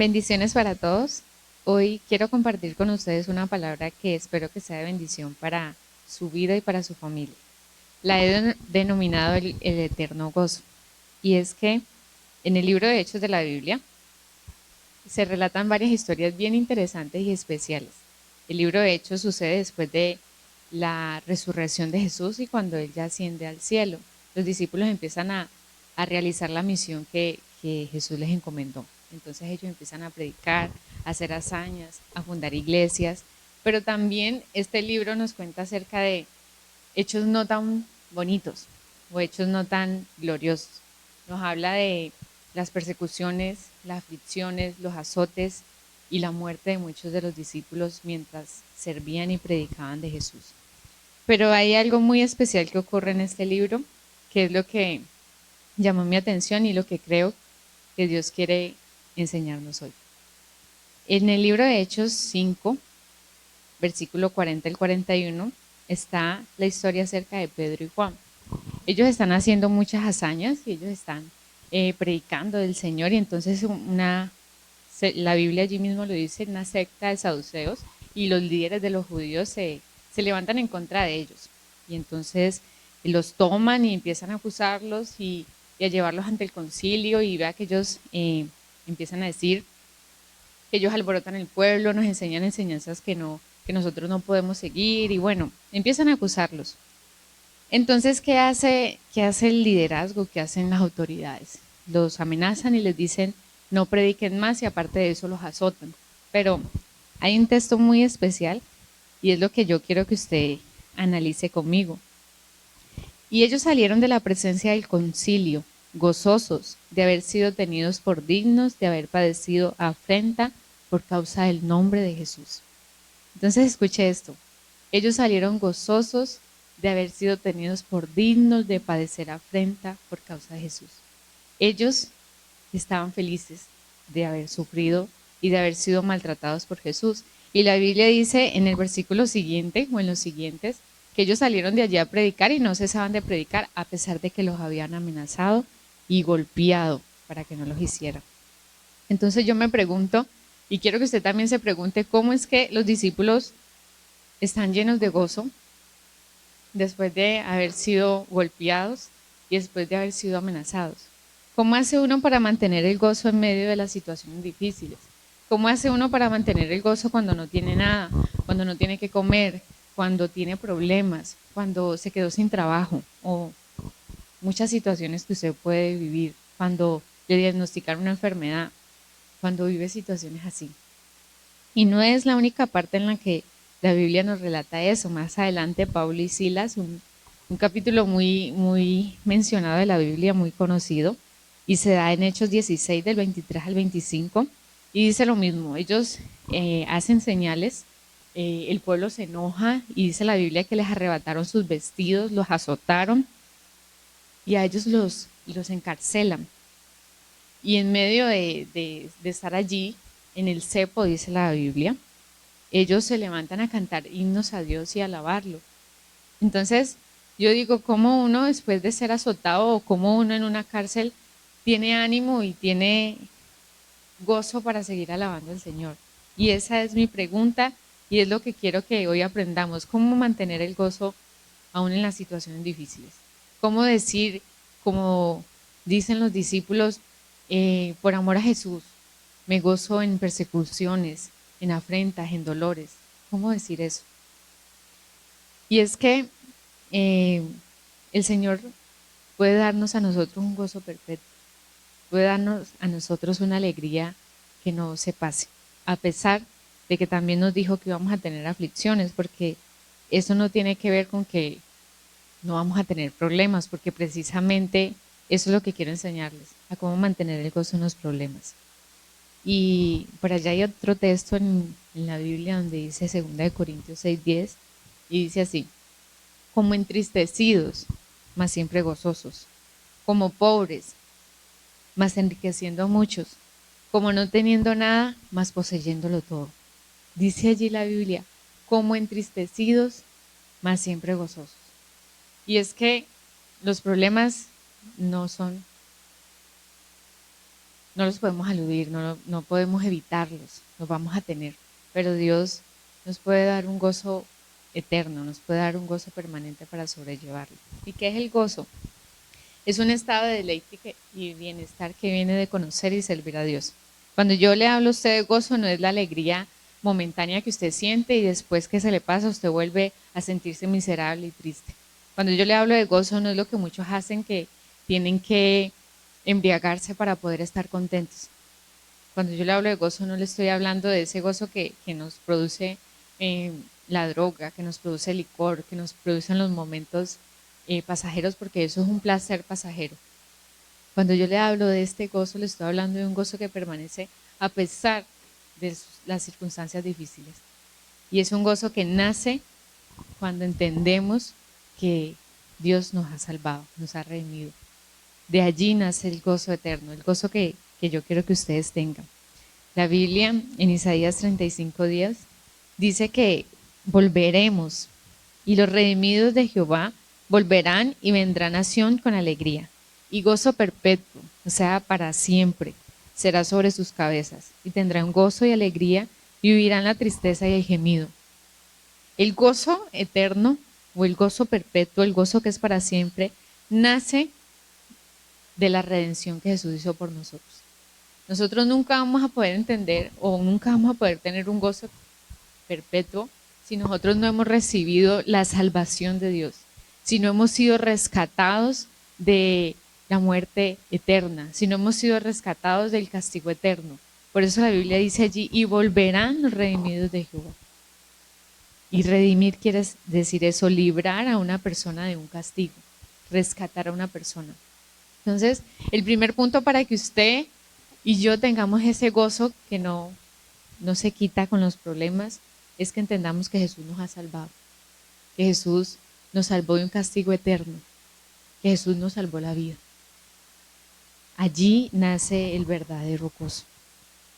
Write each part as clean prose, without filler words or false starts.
Bendiciones para todos. Hoy quiero compartir con ustedes una palabra que espero que sea de bendición para su vida y para su familia. La he denominado el eterno gozo. Y es que en el libro de Hechos de la Biblia se relatan varias historias bien interesantes y especiales. El libro de Hechos sucede después de la resurrección de Jesús y cuando Él ya asciende al cielo. Los discípulos empiezan a realizar la misión que Jesús les encomendó. Entonces ellos empiezan a predicar, a hacer hazañas, a fundar iglesias, pero también este libro nos cuenta acerca de hechos no tan bonitos o hechos no tan gloriosos. Nos habla de las persecuciones, las aflicciones, los azotes y la muerte de muchos de los discípulos mientras servían y predicaban de Jesús. Pero hay algo muy especial que ocurre en este libro, que es lo que llamó mi atención y lo que creo que Dios quiere enseñarnos hoy. En el libro de Hechos 5, versículo 40 al 41, está la historia acerca de Pedro y Juan. Ellos están haciendo muchas hazañas y ellos están predicando del Señor y entonces la Biblia allí mismo lo dice, una secta de saduceos y los líderes de los judíos se levantan en contra de ellos y entonces los toman y empiezan a acusarlos y a llevarlos ante el concilio y vea que ellos empiezan a decir que ellos alborotan el pueblo, nos enseñan enseñanzas que nosotros no podemos seguir y bueno, empiezan a acusarlos. Entonces, qué hace el liderazgo? ¿Qué hacen las autoridades? Los amenazan y les dicen no prediquen más y aparte de eso los azotan. Pero hay un texto muy especial y es lo que yo quiero que usted analice conmigo. Y ellos salieron de la presencia del concilio, gozosos de haber sido tenidos por dignos de haber padecido afrenta por causa del nombre de Jesús. Entonces escuche esto. Ellos salieron gozosos de haber sido tenidos por dignos de padecer afrenta por causa de Jesús. Ellos estaban felices de haber sufrido y de haber sido maltratados por Jesús. Y la Biblia dice en el versículo siguiente o en los siguientes que ellos salieron de allí a predicar y no cesaban de predicar a pesar de que los habían amenazado y golpeado para que no los hicieran. Entonces yo me pregunto, y quiero que usted también se pregunte, ¿cómo es que los discípulos están llenos de gozo después de haber sido golpeados y después de haber sido amenazados? ¿Cómo hace uno para mantener el gozo en medio de las situaciones difíciles? ¿Cómo hace uno para mantener el gozo cuando no tiene nada, cuando no tiene que comer, cuando tiene problemas, cuando se quedó sin trabajo o muchas situaciones que usted puede vivir, cuando le diagnosticaron una enfermedad, cuando vive situaciones así? Y no es la única parte en la que la Biblia nos relata eso. Más adelante, Pablo y Silas, un capítulo muy mencionado de la Biblia, muy conocido, y se da en Hechos 16, del 23 al 25, y dice lo mismo. Ellos hacen señales, el pueblo se enoja, y dice la Biblia que les arrebataron sus vestidos, los azotaron, y a ellos los encarcelan. Y en medio de estar allí, en el cepo, dice la Biblia, ellos se levantan a cantar himnos a Dios y a alabarlo. Entonces, yo digo, ¿cómo uno después de ser azotado o cómo uno en una cárcel tiene ánimo y tiene gozo para seguir alabando al Señor? Y esa es mi pregunta y es lo que quiero que hoy aprendamos, cómo mantener el gozo aún en las situaciones difíciles. Cómo decir, como dicen los discípulos, por amor a Jesús, me gozo en persecuciones, en afrentas, en dolores. ¿Cómo decir eso? Y es que eh, el Señor puede darnos a nosotros un gozo perfecto, puede darnos a nosotros una alegría que no se pase, a pesar de que también nos dijo que íbamos a tener aflicciones, porque eso no tiene que ver con que no vamos a tener problemas, porque precisamente eso es lo que quiero enseñarles, a cómo mantener el gozo en los problemas. Y por allá hay otro texto en la Biblia donde dice 2 Corintios 6:10 y dice así, como entristecidos, mas siempre gozosos, como pobres, mas enriqueciendo a muchos, como no teniendo nada, mas poseyéndolo todo. Dice allí la Biblia, como entristecidos, mas siempre gozosos. Y es que los problemas no son no los podemos eludir, no podemos evitarlos, los vamos a tener. Pero Dios nos puede dar un gozo eterno, nos puede dar un gozo permanente para sobrellevarlo. ¿Y qué es el gozo? Es un estado de deleite y bienestar que viene de conocer y servir a Dios. Cuando yo le hablo a usted de gozo, no es la alegría momentánea que usted siente y después que se le pasa, usted vuelve a sentirse miserable y triste. Cuando yo le hablo de gozo, no es lo que muchos hacen, que tienen que embriagarse para poder estar contentos. Cuando yo le hablo de gozo, no le estoy hablando de ese gozo que nos produce eh, la droga, que nos produce el licor, que nos producen los momentos pasajeros, porque eso es un placer pasajero. Cuando yo le hablo de este gozo, le estoy hablando de un gozo que permanece a pesar de las circunstancias difíciles. Y es un gozo que nace cuando entendemos que Dios nos ha salvado, nos ha redimido. De allí nace el gozo eterno, el gozo que yo quiero que ustedes tengan. La Biblia en Isaías 35 días dice que volveremos y los redimidos de Jehová volverán y vendrá nación con alegría y gozo perpetuo, o sea, para siempre, será sobre sus cabezas y tendrán gozo y alegría y vivirán la tristeza y el gemido. El gozo eterno o el gozo perpetuo, el gozo que es para siempre, nace de la redención que Jesús hizo por nosotros. Nosotros nunca vamos a poder entender o nunca vamos a poder tener un gozo perpetuo si nosotros no hemos recibido la salvación de Dios, si no hemos sido rescatados de la muerte eterna, si no hemos sido rescatados del castigo eterno. Por eso la Biblia dice allí, y volverán los redimidos de Jehová. Y redimir quiere decir eso, librar a una persona de un castigo, rescatar a una persona. Entonces, el primer punto para que usted y yo tengamos ese gozo que no se quita con los problemas, es que entendamos que Jesús nos ha salvado, que Jesús nos salvó de un castigo eterno, que Jesús nos salvó la vida. Allí nace el verdadero gozo,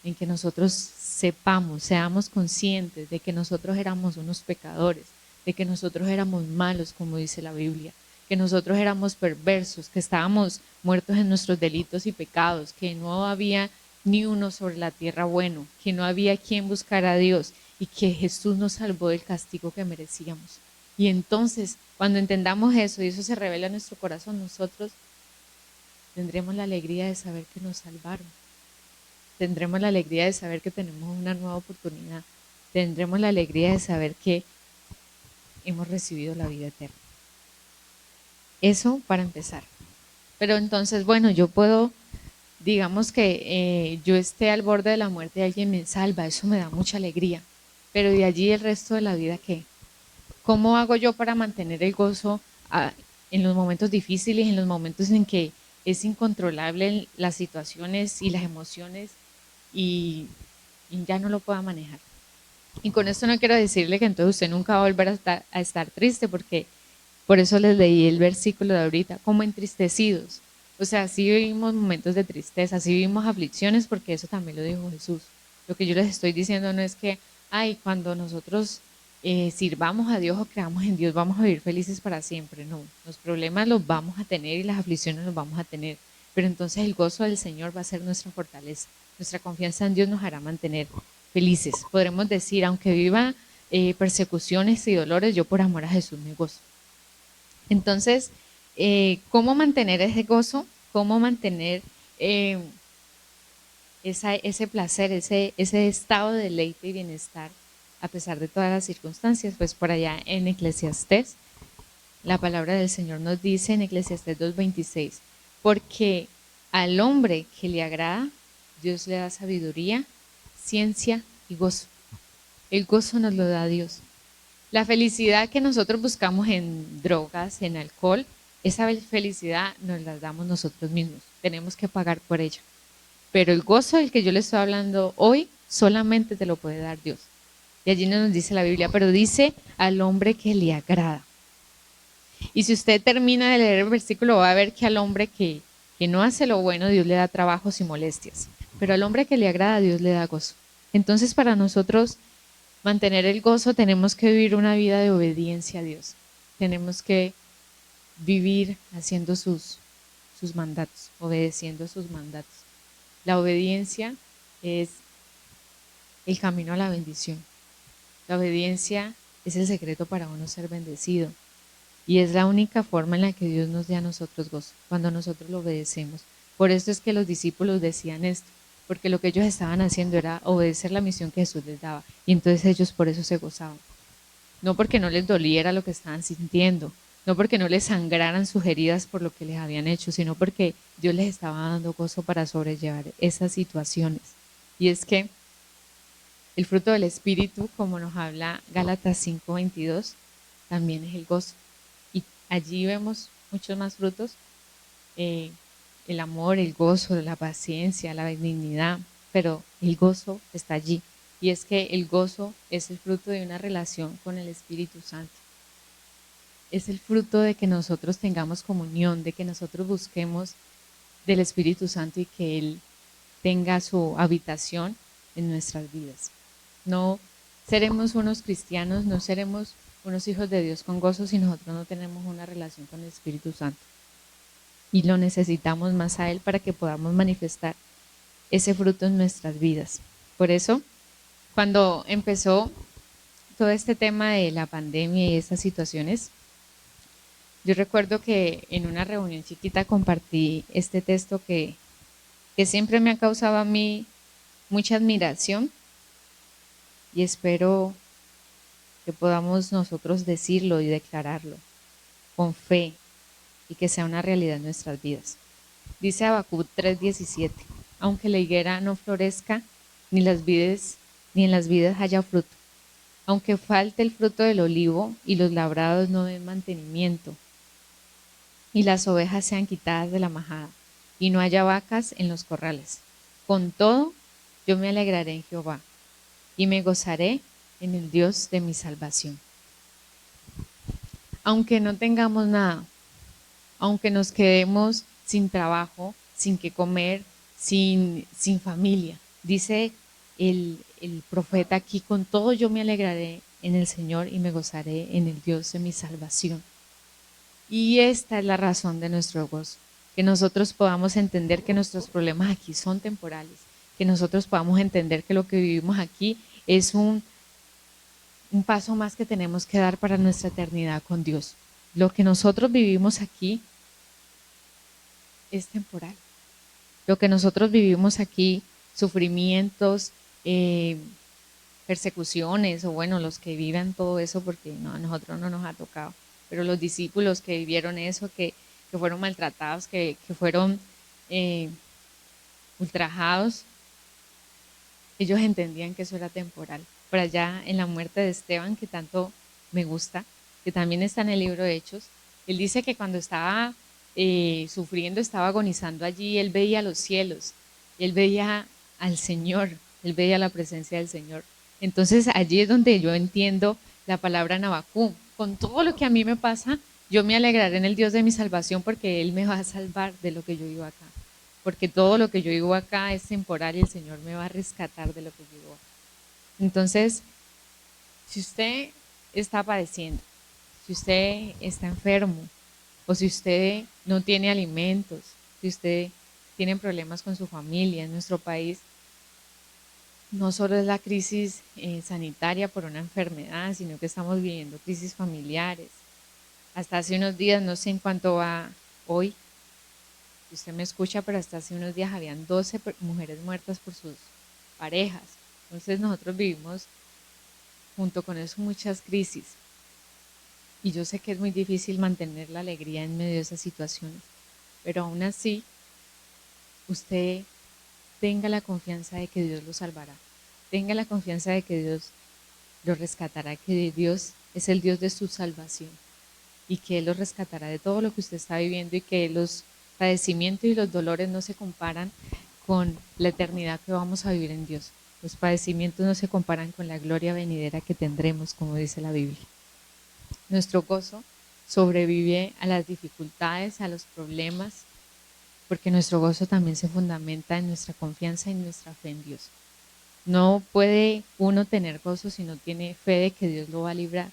en que nosotros sepamos, seamos conscientes de que nosotros éramos unos pecadores, de que nosotros éramos malos, como dice la Biblia, que nosotros éramos perversos, que estábamos muertos en nuestros delitos y pecados, que no había ni uno sobre la tierra bueno, que no había quien buscara a Dios y que Jesús nos salvó del castigo que merecíamos. Y entonces, cuando entendamos eso y eso se revela en nuestro corazón, nosotros tendremos la alegría de saber que nos salvaron. Tendremos la alegría de saber que tenemos una nueva oportunidad. Tendremos la alegría de saber que hemos recibido la vida eterna. Eso para empezar. Pero entonces, bueno, yo puedo, digamos que yo esté al borde de la muerte y alguien me salva, eso me da mucha alegría. Pero de allí el resto de la vida, ¿qué? ¿Cómo hago yo para mantener el gozo en los momentos difíciles, en los momentos en que es incontrolable las situaciones y las emociones y ya no lo pueda manejar? Y con esto no quiero decirle que entonces usted nunca va a volver a estar triste, porque por eso les leí el versículo de ahorita, como entristecidos. O sea, sí vivimos momentos de tristeza, sí vivimos aflicciones, porque eso también lo dijo Jesús. Lo que yo les estoy diciendo no es que, ay, cuando nosotros sirvamos a Dios o creamos en Dios, vamos a vivir felices para siempre. No, los problemas los vamos a tener y las aflicciones los vamos a tener. Pero entonces el gozo del Señor va a ser nuestra fortaleza. Nuestra confianza en Dios nos hará mantener felices. Podremos decir, aunque viva persecuciones y dolores, yo por amor a Jesús me gozo. Entonces, ¿cómo mantener ese gozo? ¿Cómo mantener ese placer, ese estado de deleite y bienestar a pesar de todas las circunstancias? Pues por allá en Eclesiastés, la palabra del Señor nos dice en Eclesiastés 2:26, porque al hombre que le agrada, Dios le da sabiduría, ciencia y gozo. El gozo nos lo da Dios. La felicidad que nosotros buscamos en drogas, en alcohol, esa felicidad nos la damos nosotros mismos. Tenemos que pagar por ella. Pero el gozo del que yo le estoy hablando hoy solamente te lo puede dar Dios. Y allí no nos dice la Biblia, pero dice al hombre que le agrada. Y si usted termina de leer el versículo, va a ver que al hombre que no hace lo bueno, Dios le da trabajos y molestias. Pero al hombre que le agrada, Dios le da gozo. Entonces, para nosotros mantener el gozo, tenemos que vivir una vida de obediencia a Dios. Tenemos que vivir haciendo sus mandatos, obedeciendo sus mandatos. La obediencia es el camino a la bendición. La obediencia es el secreto para uno ser bendecido. Y es la única forma en la que Dios nos dé a nosotros gozo, cuando nosotros lo obedecemos. Por eso es que los discípulos decían esto, porque lo que ellos estaban haciendo era obedecer la misión que Jesús les daba. Y entonces ellos por eso se gozaban. No porque no les doliera lo que estaban sintiendo, no porque no les sangraran sus heridas por lo que les habían hecho, sino porque Dios les estaba dando gozo para sobrellevar esas situaciones. Y es que el fruto del Espíritu, como nos habla Gálatas 5:22, también es el gozo. Y allí vemos muchos más frutos, eh, el amor, el gozo, la paciencia, la benignidad, pero el gozo está allí. Y es que el gozo es el fruto de una relación con el Espíritu Santo. Es el fruto de que nosotros tengamos comunión, de que nosotros busquemos del Espíritu Santo y que Él tenga su habitación en nuestras vidas. No seremos unos cristianos, no seremos unos hijos de Dios con gozo si nosotros no tenemos una relación con el Espíritu Santo. Y lo necesitamos más a Él para que podamos manifestar ese fruto en nuestras vidas. Por eso, cuando empezó todo este tema de la pandemia y esas situaciones, yo recuerdo que en una reunión chiquita compartí este texto que siempre me ha causado a mí mucha admiración y espero que podamos nosotros decirlo y declararlo con fe y que sea una realidad en nuestras vidas. Dice Habacuc 3:17, aunque la higuera no florezca, ni en las vides haya fruto, aunque falte el fruto del olivo y los labrados no den mantenimiento, y las ovejas sean quitadas de la majada, y no haya vacas en los corrales. Con todo, yo me alegraré en Jehová, y me gozaré en el Dios de mi salvación. Aunque no tengamos nada, aunque nos quedemos sin trabajo, sin qué comer, sin familia, dice el profeta aquí, con todo yo me alegraré en el Señor y me gozaré en el Dios de mi salvación. Y esta es la razón de nuestro gozo, que nosotros podamos entender que nuestros problemas aquí son temporales, que nosotros podamos entender que lo que vivimos aquí es un paso más que tenemos que dar para nuestra eternidad con Dios. Lo que nosotros vivimos aquí es temporal. Lo que nosotros vivimos aquí, sufrimientos, persecuciones, o bueno, los que vivan todo eso, porque no, a nosotros no nos ha tocado, pero los discípulos que vivieron eso, que fueron maltratados, que fueron eh, ultrajados, ellos entendían que eso era temporal. Por allá en la muerte de Esteban, que tanto me gusta, que también está en el libro de Hechos, él dice que cuando estaba sufriendo, estaba agonizando allí, él veía los cielos, él veía al Señor, él veía la presencia del Señor. Entonces allí es donde yo entiendo la palabra Nabacú. Con todo lo que a mí me pasa, yo me alegraré en el Dios de mi salvación porque Él me va a salvar de lo que yo vivo acá. Porque todo lo que yo vivo acá es temporal y el Señor me va a rescatar de lo que yo vivo acá. Entonces, si usted está padeciendo, si usted está enfermo o si usted no tiene alimentos, si usted tiene problemas con su familia en nuestro país, no solo es la crisis sanitaria por una enfermedad, sino que estamos viviendo crisis familiares. Hasta hace unos días, no sé en cuánto va hoy, si usted me escucha, pero hasta hace unos días habían 12 mujeres muertas por sus parejas. Entonces nosotros vivimos junto con eso muchas crisis. Y yo sé que es muy difícil mantener la alegría en medio de esas situaciones, pero aún así, usted tenga la confianza de que Dios lo salvará. Tenga la confianza de que Dios lo rescatará, que Dios es el Dios de su salvación y que Él lo rescatará de todo lo que usted está viviendo y que los padecimientos y los dolores no se comparan con la eternidad que vamos a vivir en Dios. Los padecimientos no se comparan con la gloria venidera que tendremos, como dice la Biblia. Nuestro gozo sobrevive a las dificultades, a los problemas, porque nuestro gozo también se fundamenta en nuestra confianza y nuestra fe en Dios. No puede uno tener gozo si no tiene fe de que Dios lo va a librar.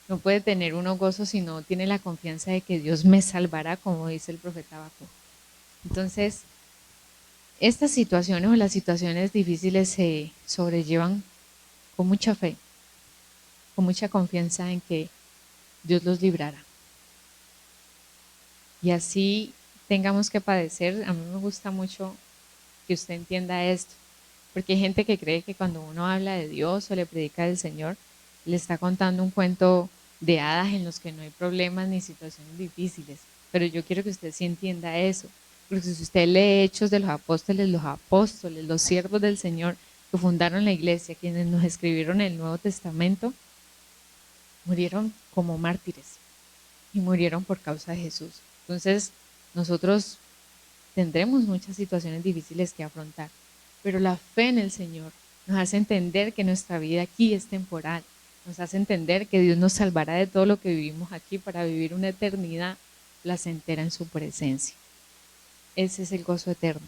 No puede tener uno gozo si no tiene la confianza de que Dios me salvará, como dice el profeta Habacuc. Entonces, estas situaciones o las situaciones difíciles se sobrellevan con mucha fe, con mucha confianza en que Dios los librará. Y así tengamos que padecer, a mí me gusta mucho que usted entienda esto, porque hay gente que cree que cuando uno habla de Dios o le predica del Señor, le está contando un cuento de hadas en los que no hay problemas ni situaciones difíciles. Pero yo quiero que usted sí entienda eso, porque si usted lee Hechos de los apóstoles, los siervos del Señor que fundaron la iglesia, quienes nos escribieron el Nuevo Testamento, murieron como mártires y murieron por causa de Jesús. Entonces, nosotros tendremos muchas situaciones difíciles que afrontar, pero la fe en el Señor nos hace entender que nuestra vida aquí es temporal, nos hace entender que Dios nos salvará de todo lo que vivimos aquí para vivir una eternidad placentera en su presencia. Ese es el gozo eterno,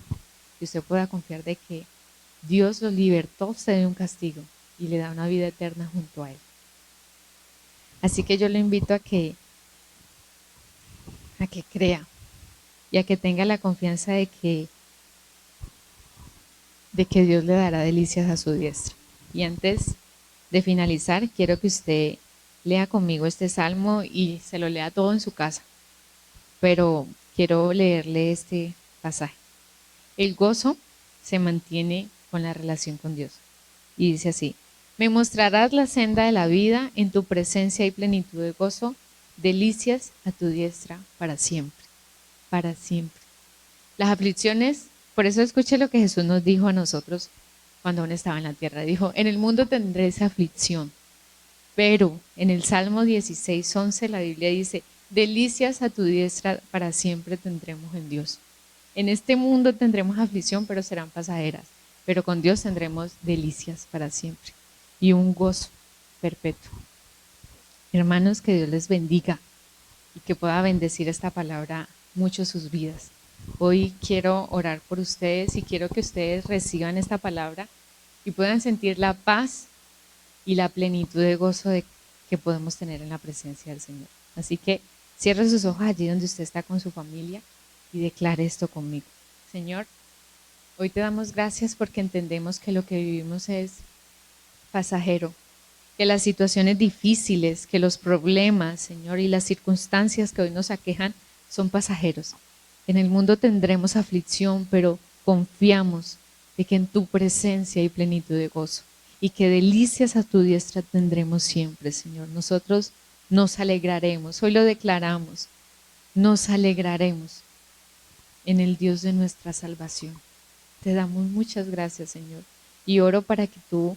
que usted pueda confiar de que Dios lo libertó a usted de un castigo y le da una vida eterna junto a Él. Así que yo le invito a que crea y a que tenga la confianza de que Dios le dará delicias a su diestra. Y antes de finalizar, quiero que usted lea conmigo este salmo y se lo lea todo en su casa, pero quiero leerle este pasaje. El gozo se mantiene con la relación con Dios. Y dice así: me mostrarás la senda de la vida, en tu presencia y plenitud de gozo, delicias a tu diestra para siempre, para siempre. Las aflicciones, por eso escuche lo que Jesús nos dijo a nosotros cuando aún estaba en la tierra. Dijo, en el mundo tendréis aflicción, pero en el Salmo 16:11 la Biblia dice, delicias a tu diestra para siempre tendremos en Dios. En este mundo tendremos aflicción, pero serán pasajeras, pero con Dios tendremos delicias para siempre y un gozo perpetuo. Hermanos, que Dios les bendiga y que pueda bendecir esta palabra mucho sus vidas. Hoy quiero orar por ustedes y quiero que ustedes reciban esta palabra y puedan sentir la paz y la plenitud de gozo que podemos tener en la presencia del Señor. Así que cierre sus ojos allí donde usted está con su familia y declare esto conmigo. Señor, hoy te damos gracias porque entendemos que lo que vivimos es pasajero, que las situaciones difíciles, que los problemas, Señor, y las circunstancias que hoy nos aquejan son pasajeros. En el mundo tendremos aflicción, pero confiamos de que en tu presencia hay plenitud de gozo y que delicias a tu diestra tendremos siempre, Señor. Nosotros nos alegraremos, hoy lo declaramos, nos alegraremos en el Dios de nuestra salvación. Te damos muchas gracias, Señor, y oro para que tú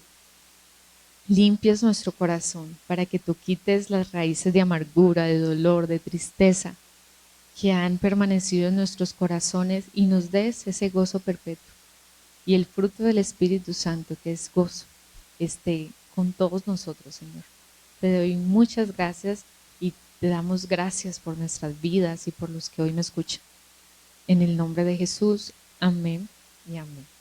limpies nuestro corazón, para que tú quites las raíces de amargura, de dolor, de tristeza que han permanecido en nuestros corazones y nos des ese gozo perpetuo. Y el fruto del Espíritu Santo, que es gozo, esté con todos nosotros, Señor. Te doy muchas gracias y te damos gracias por nuestras vidas y por los que hoy me escuchan. En el nombre de Jesús, amén y amén.